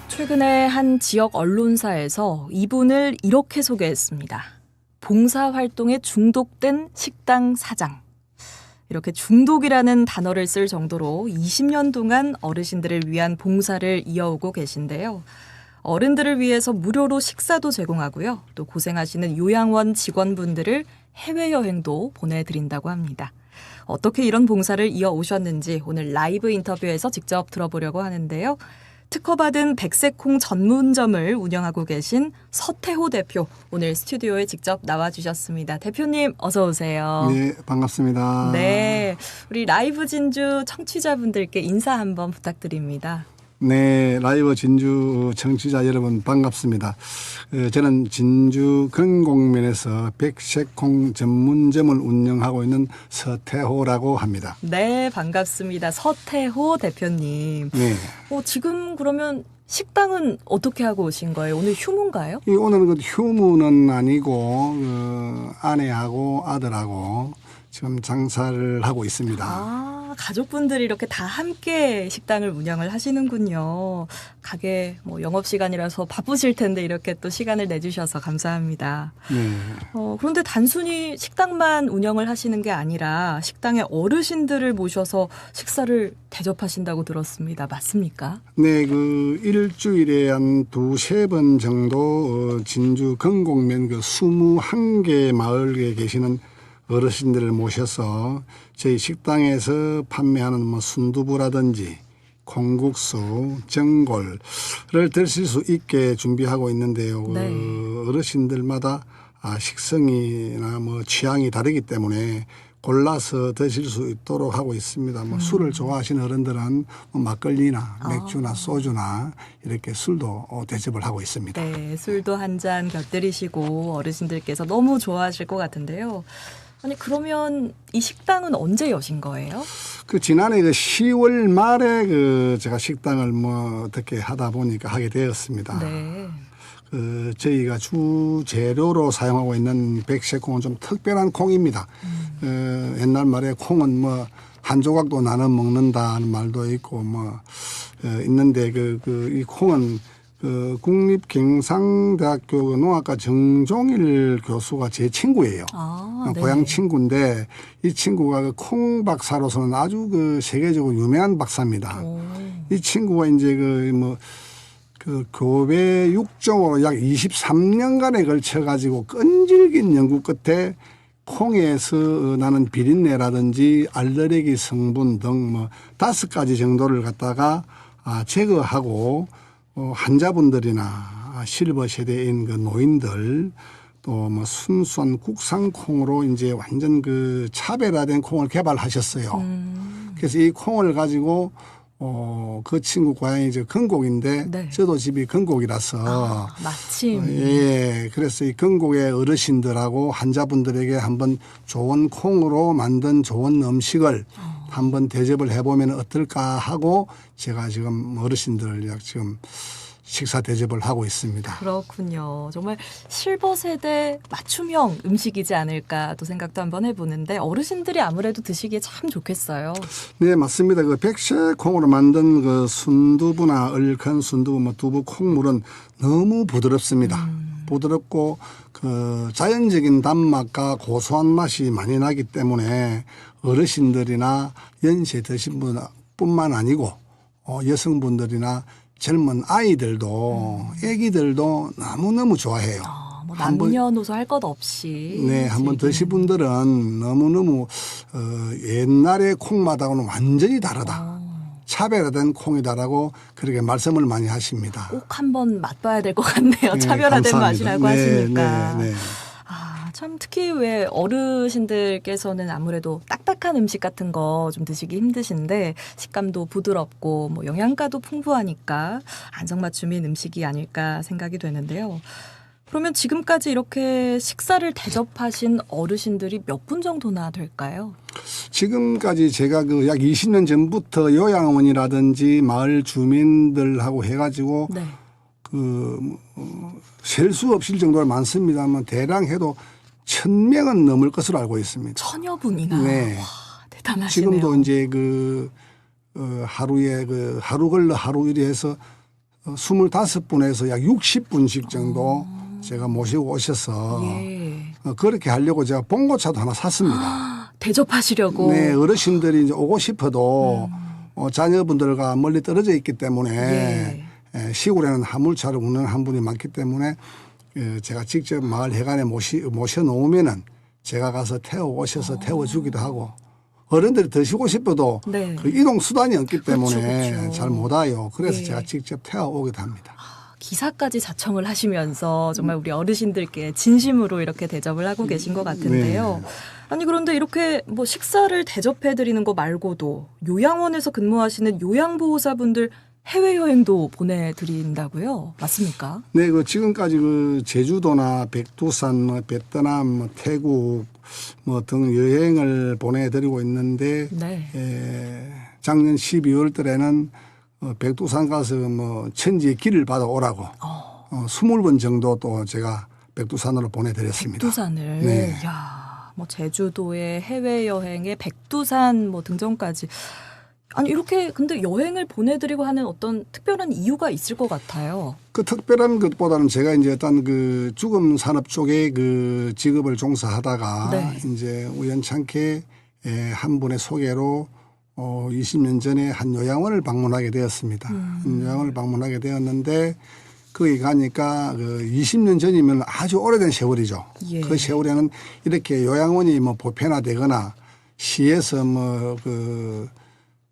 최근에 한 지역 언론사에서 이분을 이렇게 소개했습니다. 봉사활동에 중독된 식당 사장. 이렇게 중독이라는 단어를 쓸 정도로 20년 동안 어르신들을 위한 봉사를 이어오고 계신데요. 어른들을 위해서 무료로 식사도 제공하고요. 또 고생하시는 요양원 직원분들을 해외여행도 보내드린다고 합니다. 어떻게 이런 봉사를 이어오셨는지 오늘 라이브 인터뷰에서 직접 들어보려고 하는데요. 특허받은 백색콩 전문점을 운영하고 계신 서태호 대표, 오늘 스튜디오에 직접 나와주셨습니다. 대표님 어서 오세요. 네, 반갑습니다. 네, 우리 라이브 진주 청취자분들께 인사 한번 부탁드립니다. 네, 라이브 진주 청취자 여러분 반갑습니다. 저는 진주 건곡면에서 백색콩 전문점을 운영하고 있는 서태호라고 합니다. 네, 반갑습니다. 서태호 대표님. 네. 지금 그러면 식당은 어떻게 하고 오신 거예요? 오늘 휴무인가요? 오늘은 그 휴무는 아니고 아내하고 아들하고 지금 장사를 하고 있습니다. 가족분들이 이렇게 다 함께 식당을 운영을 하시는군요. 가게 영업시간이라서 바쁘실 텐데 이렇게 또 시간을 내주셔서 감사합니다. 네. 그런데 단순히 식당만 운영을 하시는 게 아니라 식당에 어르신들을 모셔서 식사를 대접하신다고 들었습니다. 맞습니까? 네, 그 일주일에 한 두세 번 정도 진주 건곡면 그 21개 마을에 계시는 어르신들을 모셔서 저희 식당에서 판매하는 순두부라든지 콩국수, 전골을 드실 수 있게 준비하고 있는데요. 네. 어르신들마다 식성이나 취향이 다르기 때문에 골라서 드실 수 있도록 하고 있습니다. 술을 좋아하시는 어른들은 막걸리나 맥주나 소주나 이렇게 술도 대접을 하고 있습니다. 네, 술도 한 잔 곁들이시고 어르신들께서 너무 좋아하실 것 같은데요. 아니 그러면 이 식당은 언제 여신 거예요? 지난해 10월 말에 제가 식당을 어떻게 하다 보니까 하게 되었습니다. 네. 저희가 주 재료로 사용하고 있는 백색콩은 좀 특별한 콩입니다. 옛날 말에 콩은 한 조각도 나눠 먹는다는 말도 있고 있는데 이 콩은 국립경상대학교 농학과 정종일 교수가 제 친구예요. 네. 고향 친구인데 이 친구가 콩 박사로서는 아주 세계적으로 유명한 박사입니다. 이 친구가 이제 교배 육종으로 약 23년간에 걸쳐 가지고 끈질긴 연구 끝에 콩에서 나는 비린내라든지 알레르기 성분 등 5가지 정도를 갖다가 제거하고 환자분들이나 실버 세대인 노인들 또 순수한 국산 콩으로 이제 완전 차별화된 콩을 개발하셨어요. 그래서 이 콩을 가지고 그 친구 고향이 건곡인데 네. 저도 집이 건곡이라서 마침 예, 그래서 이 건곡의 어르신들하고 환자분들에게 한번 좋은 콩으로 만든 좋은 음식을 한번 대접을 해보면 어떨까 하고 제가 지금 어르신들 지금 식사 대접을 하고 있습니다. 그렇군요. 정말 실버 세대 맞춤형 음식이지 않을까 또 생각도 한번 해보는데 어르신들이 아무래도 드시기에 참 좋겠어요. 네, 맞습니다. 백색콩으로 만든 순두부나 얼큰 순두부, 두부 콩물은 너무 부드럽습니다. 부드럽고 자연적인 단맛과 고소한 맛이 많이 나기 때문에 어르신들이나 연세 드신 분뿐만 아니고 여성분들이나 젊은 아이들도 애기들도 너무너무 좋아해요. 남녀노소 할 것 없이. 네, 한번 드신 분들은 너무너무 옛날의 콩맛하고는 완전히 다르다. 차별화된 콩이다라고 그렇게 말씀을 많이 하십니다. 꼭 한번 맛봐야 될 것 같네요. 네, 차별화된 감사합니다. 맛이라고 하시니까. 네. 참 특히 왜 어르신들께서는 아무래도 딱딱한 음식 같은 거 좀 드시기 힘드신데 식감도 부드럽고 영양가도 풍부하니까 안성맞춤인 음식이 아닐까 생각이 되는데요. 그러면 지금까지 이렇게 식사를 대접하신 어르신들이 몇 분 정도나 될까요? 지금까지 제가 약 20년 전부터 요양원이라든지 마을 주민들하고 해가지고 네. 셀 수 없을 정도로 많습니다만 대략 해도 1000명은 넘을 것으로 알고 있습니다. 1000여 분이나. 네. 와, 대단하시네요. 지금도 이제 하루에 하루 걸러 하루 일해서 25분에서 약 60분씩 정도 제가 모시고 오셔서 예. 그렇게 하려고 제가 봉고차도 하나 샀습니다. 대접하시려고. 네, 어르신들이 이제 오고 싶어도 자녀분들과 멀리 떨어져 있기 때문에 예. 시골에는 화물차를 운행한 분이 많기 때문에 제가 직접 마을 회관에 모셔 놓으면은 제가 가서 태워 오셔서 태워주기도 하고 어른들이 드시고 싶어도 네. 그 이동 수단이 없기 때문에 그렇죠. 잘 못 와요. 그래서 예. 제가 직접 태워 오기도 합니다. 기사까지 자청을 하시면서 정말 우리 어르신들께 진심으로 이렇게 대접을 하고 계신 것 같은데요. 네. 아니 그런데 이렇게 뭐 식사를 대접해 드리는 거 말고도 요양원에서 근무하시는 요양보호사분들 해외여행도 보내드린다고요? 맞습니까? 네, 그 지금까지 그 제주도나 백두산, 뭐 베트남, 뭐 태국 뭐 등 여행을 보내드리고 있는데 네. 작년 12월 달에는 백두산 가서 뭐 천지의 길을 받아 오라고 20번 정도 또 제가 백두산으로 보내드렸습니다. 백두산을. 네. 야, 뭐 제주도의 해외여행에 백두산 뭐 등정까지. 아니 이렇게 근데 여행을 보내드리고 하는 어떤 특별한 이유가 있을 것 같아요. 그 특별한 것보다는 제가 이제 일단 그 죽음 산업 쪽에 그 직업을 종사하다가 네. 이제 우연찮게 한 분의 소개로 20년 전에 한 요양원을 방문하게 되었습니다. 요양원을 방문하게 되었는데 거기 가니까 그 20년 전이면 아주 오래된 세월이죠. 예. 그 세월에는 이렇게 요양원이 뭐 보편화되거나 시에서 뭐 그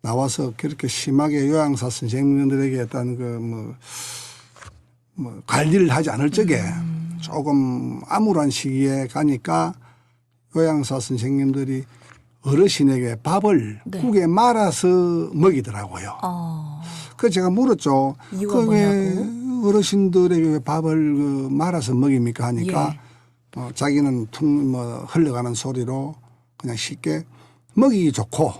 나와서 그렇게 심하게 요양사 선생님들에게 어떤 그 뭐 관리를 하지 않을 적에 조금 암울한 시기에 가니까 요양사 선생님들이 어르신에게 밥을 네. 국에 말아서 먹이더라고요. 그래서 제가 물었죠. 이유가 왜 뭐냐고? 어르신들에게 왜 밥을 그 말아서 먹입니까 하니까 예. 자기는 흘러가는 소리로 그냥 쉽게 먹이기 좋고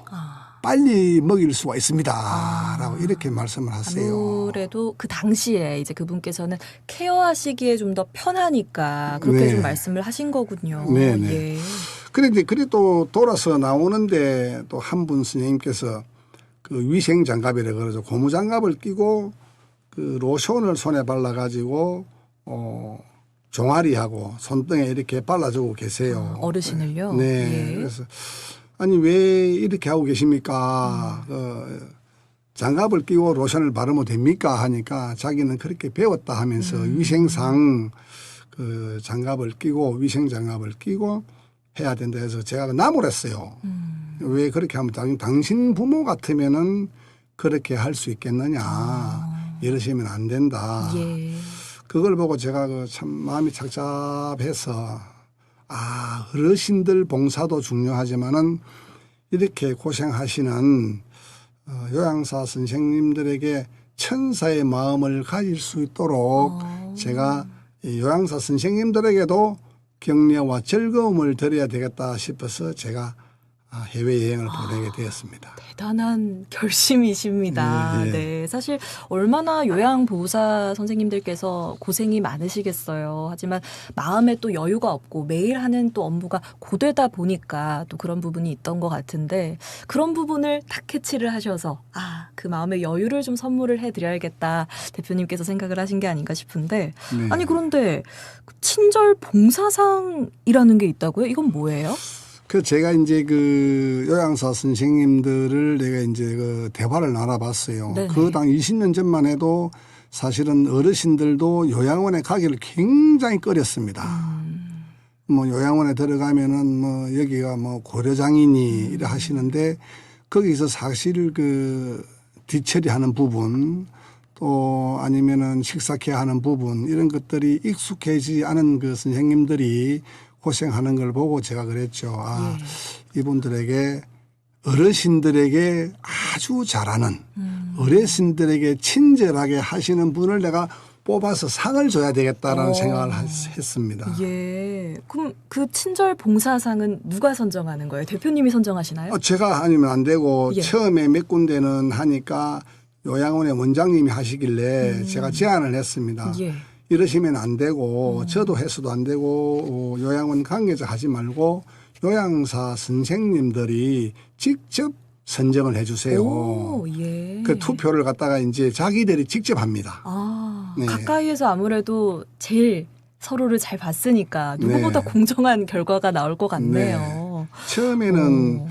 빨리 먹일 수가 있습니다. 라고 이렇게 말씀을 하세요. 아무래도 그 당시에 이제 그분께서는 케어하시기에 좀 더 편하니까 그렇게 네. 좀 말씀을 하신 거군요. 네네. 예. 그런데 그래도 돌아서 나오는데 또 한 분 스님께서 그 위생 장갑이라 그러죠. 고무 장갑을 끼고 그 로션을 손에 발라 가지고 종아리하고 손등에 이렇게 발라주고 계세요. 어르신을요? 네. 예. 그래서 아니 왜 이렇게 하고 계십니까? 장갑을 끼고 로션을 바르면 됩니까? 하니까 자기는 그렇게 배웠다 하면서 위생상 그 장갑을 끼고 위생 장갑을 끼고 해야 된다 해서 제가 나무랬어요. 왜 그렇게 하면 당신 부모 같으면은 그렇게 할 수 있겠느냐. 이러시면 안 된다. 예. 그걸 보고 제가 그 참 마음이 착잡해서 어르신들 봉사도 중요하지만은 이렇게 고생하시는 요양사 선생님들에게 천사의 마음을 가질 수 있도록 제가 이 요양사 선생님들에게도 격려와 즐거움을 드려야 되겠다 싶어서 제가 해외여행을 보내게 되었습니다. 대단한 결심이십니다. 네. 네. 사실 얼마나 요양보호사 선생님들께서 고생이 많으시겠어요. 하지만 마음에 또 여유가 없고 매일 하는 또 업무가 고되다 보니까 또 그런 부분이 있던 것 같은데 그런 부분을 다 캐치를 하셔서 그 마음의 여유를 좀 선물을 해드려야겠다 대표님께서 생각을 하신 게 아닌가 싶은데 네. 아니 그런데 친절 봉사상이라는 게 있다고요? 이건 뭐예요? 그 제가 이제 그 요양사 선생님들을 내가 이제 그 대화를 나눠봤어요. 네네. 그 당 20년 전만 해도 사실은 어르신들도 요양원에 가기를 굉장히 꺼렸습니다. 뭐 요양원에 들어가면은 뭐 여기가 뭐 고려장이니 이래 하시는데 거기서 사실 그 뒤처리하는 부분 또 아니면은 식사케어 하는 부분 이런 것들이 익숙해지지 않은 그 선생님들이 고생하는 걸 보고 제가 그랬죠. 이분들에게 어르신들에게 아주 잘하는 어르신들에게 친절하게 하시는 분을 내가 뽑아서 상을 줘야 되겠다라는 생각을 했습니다. 예. 그럼 그 친절 봉사상은 누가 선정하는 거예요? 대표님이 선정하시나요? 제가 아니면 안 되고 예. 처음에 몇 군데는 하니까 요양원의 원장님이 하시길래 제가 제안을 했습니다. 예. 이러시면 안 되고 저도 해서도 안 되고 요양원 관계자 하지 말고 요양사 선생님들이 직접 선정을 해주세요. 오, 예. 그 투표를 갖다가 이제 자기들이 직접 합니다. 아, 네. 가까이에서 아무래도 제일 서로를 잘 봤으니까 누구보다 네. 공정한 결과가 나올 것 같네요. 처음에는 오.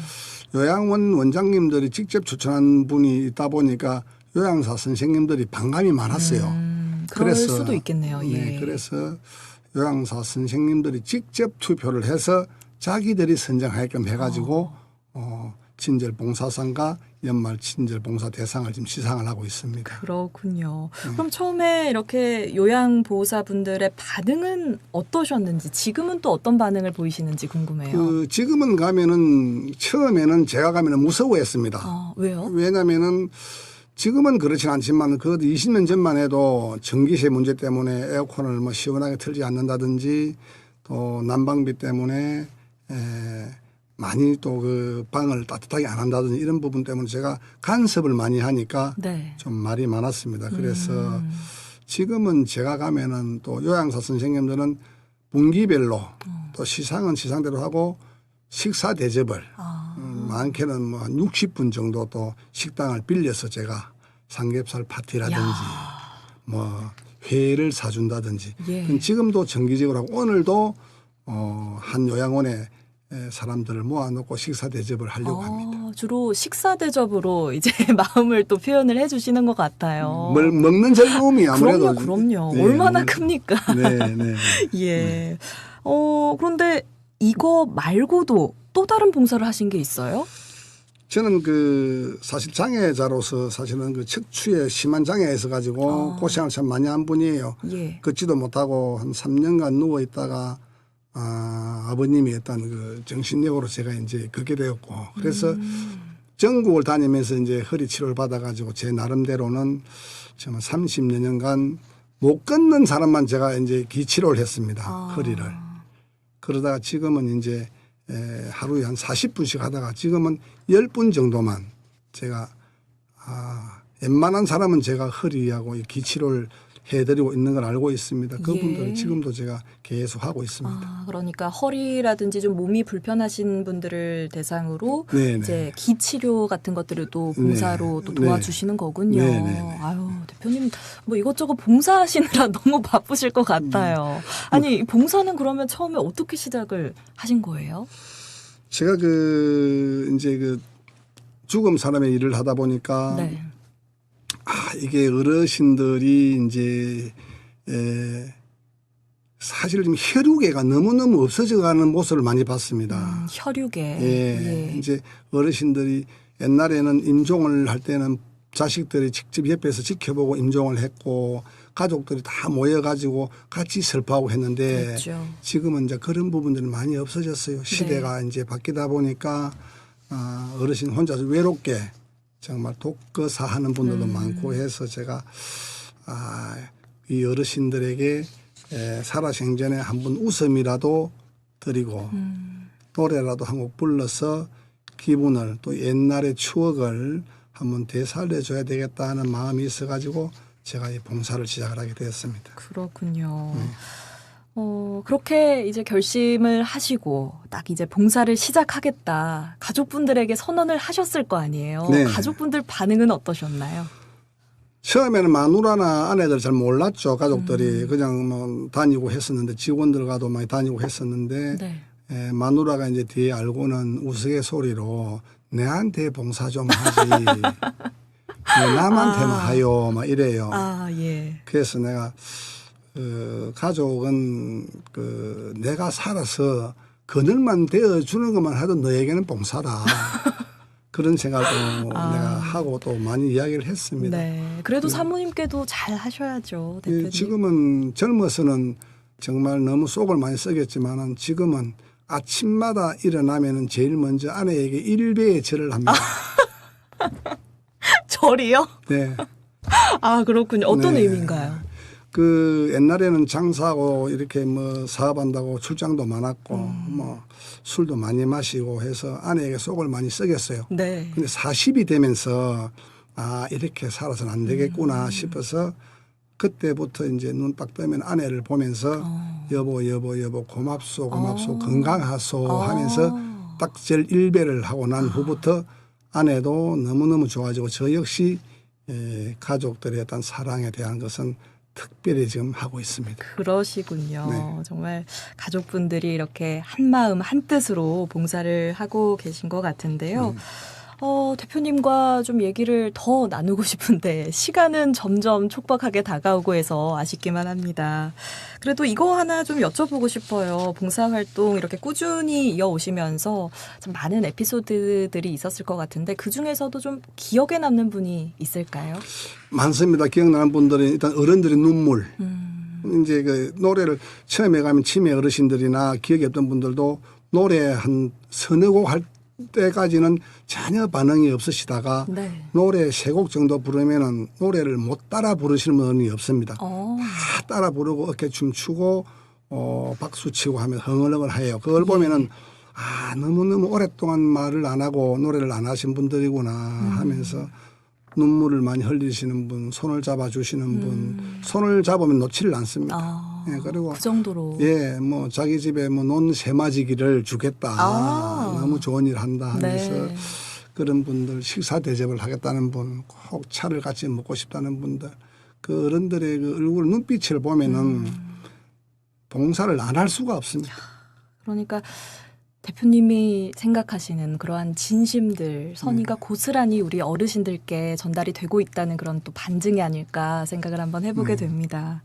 요양원 원장님들이 직접 추천한 분이 있다 보니까 요양사 선생님들이 반감이 많았어요. 그럴 수도 있겠네요. 예. 네, 그래서 요양사 선생님들이 직접 투표를 해서 자기들이 선정하게끔 해가지고 친절 봉사상과 연말 친절 봉사 대상을 지금 시상을 하고 있습니다. 그렇군요. 그럼 처음에 이렇게 요양보호사분들의 반응은 어떠셨는지, 지금은 또 어떤 반응을 보이시는지 궁금해요. 지금은 가면은 처음에는 제가 가면은 무서워했습니다. 아, 왜요? 왜냐면은 지금은 그렇진 않지만 그 20년 전만 해도 전기세 문제 때문에 에어컨을 뭐 시원하게 틀지 않는다든지 또 난방비 때문에 많이 또 그 방을 따뜻하게 안 한다든지 이런 부분 때문에 제가 간섭을 많이 하니까 네. 좀 말이 많았습니다. 그래서 지금은 제가 가면은 또 요양사 선생님들은 분기별로 또 시상은 시상대로 하고 식사 대접을 많게는 뭐 한 60분 정도 또 식당을 빌려서 제가 삼겹살 파티라든지 뭐 회를 사준다든지 예. 지금도 정기적으로 하고 오늘도 한 요양원에 사람들을 모아놓고 식사 대접을 하려고 합니다. 주로 식사 대접으로 이제 마음을 또 표현을 해주시는 것 같아요. 먹는 즐거움이 아무래도 그럼요. 네, 얼마나 큽니까? 네, 네. 예. 그런데 이거 말고도 또 다른 봉사를 하신 게 있어요? 저는 그 사실 장애자로서 사실은 그 척추에 심한 장애가 있어가지고 고생을 참 많이 한 분이에요. 예. 걷지도 못하고 한 3년간 누워 있다가 아버님이 어떤 그 정신력으로 제가 이제 걷게 되었고 그래서 전국을 다니면서 이제 허리 치료를 받아가지고 제 나름대로는 정말 30여 년간 못 걷는 사람만 제가 이제 기치료를 했습니다. 허리를. 그러다가 지금은 이제 하루에 한 40분씩 하다가 지금은 10분 정도만 제가 웬만한 사람은 제가 허리하고 이 기치료를 해드리고 있는 걸 알고 있습니다. 그분들은 지금도 제가 계속 하고 있습니다. 그러니까 허리라든지 좀 몸이 불편하신 분들을 대상으로 네네. 이제 기치료 같은 것들을 또 봉사로 또 도와주시는 거군요. 네네. 아유, 대표님 뭐 이것저것 봉사하시느라 너무 바쁘실 것 같아요. 아니, 봉사는 그러면 처음에 어떻게 시작을 하신 거예요? 제가 이제 죽음 사람의 일을 하다 보니까 네. 이게 어르신들이 이제 사실 좀 혈육애가 너무너무 없어져가는 모습을 많이 봤습니다. 혈육애. 예. 이제 어르신들이 옛날에는 임종을 할 때는 자식들이 직접 옆에서 지켜보고 임종을 했고 가족들이 다 모여가지고 같이 슬퍼하고 했는데 그렇죠. 지금은 이제 그런 부분들이 많이 없어졌어요. 시대가 이제 바뀌다 보니까 어르신 혼자서 외롭게 정말 독거사하는 분들도 많고 해서 제가 이 어르신들에게 살아생전에 한번 웃음이라도 드리고 노래라도 한 곡 불러서 기분을 또 옛날의 추억을 한번 되살려줘야 되겠다 하는 마음이 있어가지고 제가 이 봉사를 시작을 하게 되었습니다. 그렇군요. 그렇게 이제 결심을 하시고 딱 이제 봉사를 시작하겠다. 가족분들에게 선언을 하셨을 거 아니에요. 네. 가족분들 반응은 어떠셨나요? 처음에는 마누라나 아내들 잘 몰랐죠. 가족들이 그냥 뭐 다니고 했었는데 직원들과도 많이 다니고 했었는데 네. 마누라가 이제 뒤에 알고는 우스갯소리로 내한테 봉사 좀 하지. 왜 남한테만 하요. 막 이래요. 예. 그래서 내가 가족은 내가 살아서 그늘만 되어주는 것만 해도 너에게는 봉사다. 그런 생각도 내가 하고 또 많이 이야기를 했습니다. 네. 그래도 사모님께도 잘 하셔야죠, 대표님. 지금은 젊어서는 정말 너무 속을 많이 썩였지만은 지금은 아침마다 일어나면은 제일 먼저 아내에게 1배의 절을 합니다. 절이요? 네. 그렇군요. 어떤 네. 의미인가요? 옛날에는 장사하고 이렇게 뭐 사업한다고 출장도 많았고 뭐 술도 많이 마시고 해서 아내에게 속을 많이 썩였어요. 네. 근데 40이 되면서 이렇게 살아서는 안 되겠구나 싶어서 그때부터 이제 눈 딱 뜨면 아내를 보면서 여보 고맙소 건강하소 하면서 딱 절 1배를 하고 난 후부터 아내도 너무너무 좋아지고 저 역시 가족들의 어떤 사랑에 대한 것은 특별히 지금 하고 있습니다. 그러시군요. 네. 정말 가족분들이 이렇게 한 마음 한 뜻으로 봉사를 하고 계신 것 같은데요. 대표님과 좀 얘기를 더 나누고 싶은데 시간은 점점 촉박하게 다가오고 해서 아쉽기만 합니다. 그래도 이거 하나 좀 여쭤보고 싶어요. 봉사활동 이렇게 꾸준히 이어오시면서 좀 많은 에피소드들이 있었을 것 같은데 그중에서도 좀 기억에 남는 분이 있을까요? 많습니다. 기억나는 분들은 일단 어른들의 눈물. 이제 그 노래를 처음에 가면 치매 어르신들이나 기억이 없던 분들도 노래 한 서너 곡 할 때까지는 전혀 반응이 없으시다가 네. 노래 세 곡 정도 부르면은 노래를 못 따라 부르시는 분이 없습니다. 다 따라 부르고 어깨 춤추고 박수 치고 하면 흥얼흥얼 해요. 그걸 보면은 너무너무 오랫동안 말을 안 하고 노래를 안 하신 분들이구나 하면서 눈물을 많이 흘리시는 분, 손을 잡아주시는 분, 손을 잡으면 놓지를 않습니다. 예, 그리고 그 정도로. 뭐 자기 집에 뭐 논 세마지기를 주겠다. 너무 좋은 일 한다 하면서 네. 그런 분들 식사 대접을 하겠다는 분, 꼭 차를 같이 먹고 싶다는 분들, 그 어른들의 그 얼굴 눈빛을 보면은 봉사를 안 할 수가 없습니다. 그러니까 대표님이 생각하시는 그러한 진심들, 선의가 고스란히 우리 어르신들께 전달이 되고 있다는 그런 또 반증이 아닐까 생각을 한번 해보게 됩니다.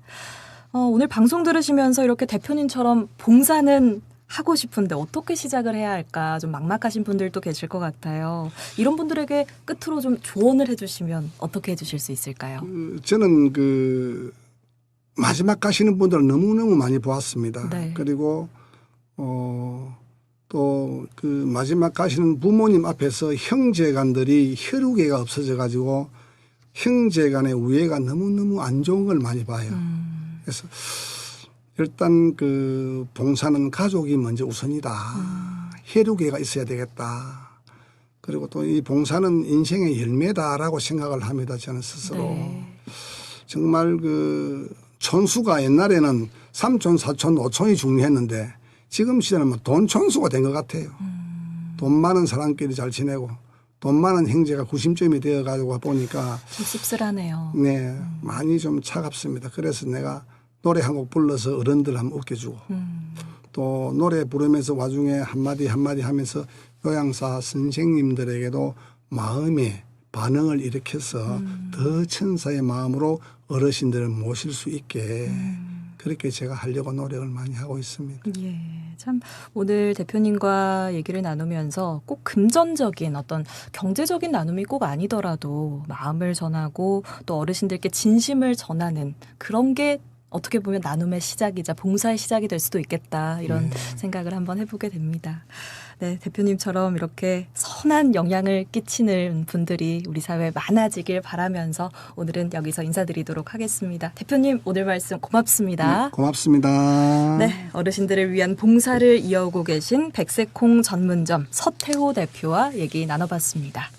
오늘 방송 들으시면서 이렇게 대표님처럼 봉사는 하고 싶은데 어떻게 시작을 해야 할까 좀 막막하신 분들도 계실 것 같아요. 이런 분들에게 끝으로 좀 조언을 해주시면 어떻게 해주실 수 있을까요? 저는 그 마지막 가시는 분들을 너무너무 많이 보았습니다. 네. 그리고 또 그 마지막 가시는 부모님 앞에서 형제간들이 혈우계가 없어져 가지고 형제간의 우애가 너무너무 안 좋은 걸 많이 봐요. 그래서 일단 그 봉사는 가족이 먼저 우선이다. 혈우계가 있어야 되겠다. 그리고 또 이 봉사는 인생의 열매다라고 생각을 합니다. 저는 스스로. 네. 정말 그 촌수가 옛날에는 삼촌, 사촌, 오촌이 중요했는데 지금 시대는 뭐 돈 촌수가 된 것 같아요. 돈 많은 사람끼리 잘 지내고 돈 많은 형제가 구심점이 되어 가지고 보니까 좀 씁쓸하네요. 네, 많이 좀 차갑습니다. 그래서 내가 노래 한 곡 불러서 어른들 한번 웃겨주고 또 노래 부르면서 와중에 한마디 한마디 하면서 요양사 선생님들에게도 마음의 반응을 일으켜서 더 천사의 마음으로 어르신들을 모실 수 있게 그렇게 제가 하려고 노력을 많이 하고 있습니다. 예, 참 오늘 대표님과 얘기를 나누면서 꼭 금전적인 어떤 경제적인 나눔이 꼭 아니더라도 마음을 전하고 또 어르신들께 진심을 전하는 그런 게 어떻게 보면 나눔의 시작이자 봉사의 시작이 될 수도 있겠다 이런 생각을 한번 해보게 됩니다. 네, 대표님처럼 이렇게 선한 영향을 끼치는 분들이 우리 사회에 많아지길 바라면서 오늘은 여기서 인사드리도록 하겠습니다. 대표님 오늘 말씀 고맙습니다. 네, 고맙습니다. 네, 어르신들을 위한 봉사를 이어오고 계신 백색콩 전문점 서태호 대표와 얘기 나눠봤습니다.